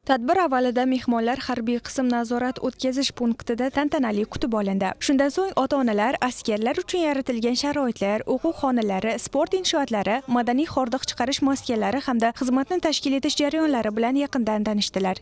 Tadbir avvalida mehmonlar harbiy qism nazorat o'tkazish punktida tantanali kutib olindi. Shundan so'ng ota-onalar askarlar uchun yaratilgan sharoitlar, o'quv xonalari, sport inshootlari, madaniy hordiq chiqarish maskanlari hamda xizmatni tashkil etish jarayonlari bilan yaqindan tanishdilar.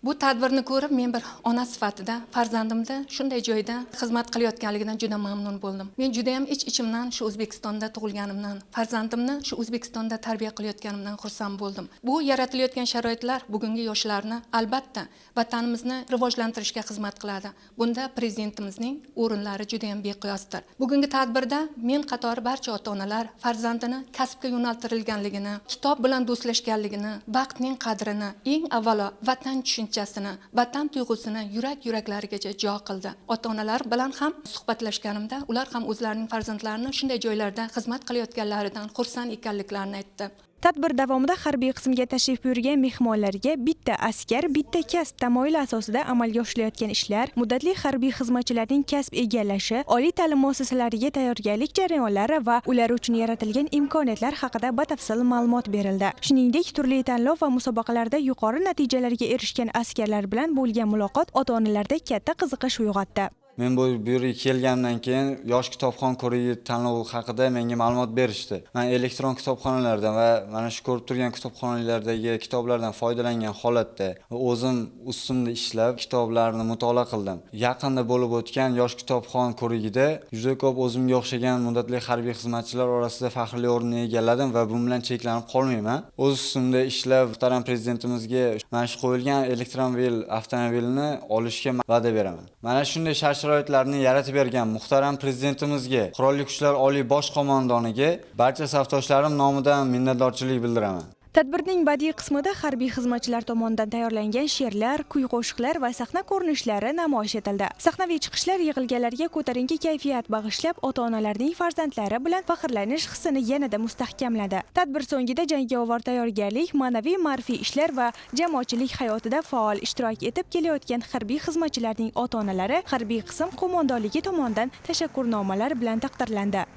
Bu tadbirni ko'rib, men bir ona sifatida farzandimda shunday joyda xizmat qilayotganligidan juda mamnun bo'ldim. Men juda ham ich-ichimdan shu O'zbekistonda tug'ilganimdan, farzandimni shu O'zbekistonda tarbiya qilayotganimdan xursand bo'ldim. Bu yaratilayotgan sharoitlar bugungi yoshlarni albatta vatanimizni rivojlantirishga xizmat qiladi. Bunda prezidentimizning o'rinlari juda ham beqiyosdir. Bugungi tadbirda men qatori barcha ota-onalar farzandini kasbga yo'naltirilganligini, kitob bilan do'stlashganligini, vaqtning qadrini, eng avvalo vatan tushunchasini, vatan tuyg'usini yurak-yuraklarigacha jo qildi. Ota-onalar bilan ham suhbatlashganimda ular ham o'zlarining farzandlarini shunday joylarda xizmat qilayotganlaridan xursand ekanliklarini aytdi. Tadbir davomida harbiy qismga tashrif buyurgan mehmonlarga bitta askar, bitta kasb tamoyili asosida amalga oshirilayotgan ishlar, muddatli harbiy xizmatchilarning kasb egallashi, oliy ta'lim muassasalariga tayyorgarlik jarayonlari va ular uchun yaratilgan imkoniyatlar haqida batafsil ma'lumot berildi. Shuningdek, turli tanlov va musobaqalarda yuqori natijalarga erishgan askarlar bilan bo'lgan muloqot ota-onalarda katta qiziqish uyg'otdi. Men bu yerga kelgandan keyin yosh kitobxon ko'rigi tanlovi haqida menga ma'lumot berishdi. Men elektron kitobxonalardan va mana shu ko'rib turgan kitobxonalardagi kitoblardan foydalangan holatda o'zim ustimda ishlab kitoblarni mutolaa qildim. Yaqinda bo'lib o'tgan yosh kitobxon ko'rigida juda ko'p o'zimga o'xshagan muddatli harbiy xizmatchilar orasida faxrli o'rinni egalladim va bu bilan cheklanib qolmayman. O'z ustimda ishlab, muhtaram prezidentimizga mana shu qo'yilgan elektromobil avtomobilni olishga va'da beraman. Mana shunday sharoitlarni yaratib bergan muhtaram prezidentimizga, Qurolli Kuchlar Oliy bosh qo'mondoniga barcha safdoshlarim nomidan minnatdorchilik bildiraman. Tadbirning badiiy qismida harbiy xizmatchilar tomonidan tayyorlangan she'rlar, kuy-qo'shiqlar va sahna ko'rinishlari namoyish etildi. Sahnaviy chiqishlar yig'ilganlarga ko'tarinki kayfiyat bag'ishlab, ota-onalarning farzandlari bilan faxrlanish hissini yanada mustahkamladi. Tadbir so'ngida jangovar tayyorgarlik, ma'naviy ma'rifiy ishlar va jamoatchilik hayotida faol ishtirok etib kelayotgan harbiy xizmatchilarning ota-onalari harbiy qism qo'mondonligi tomonidan tashakkurnomalar bilan taqdirlandi.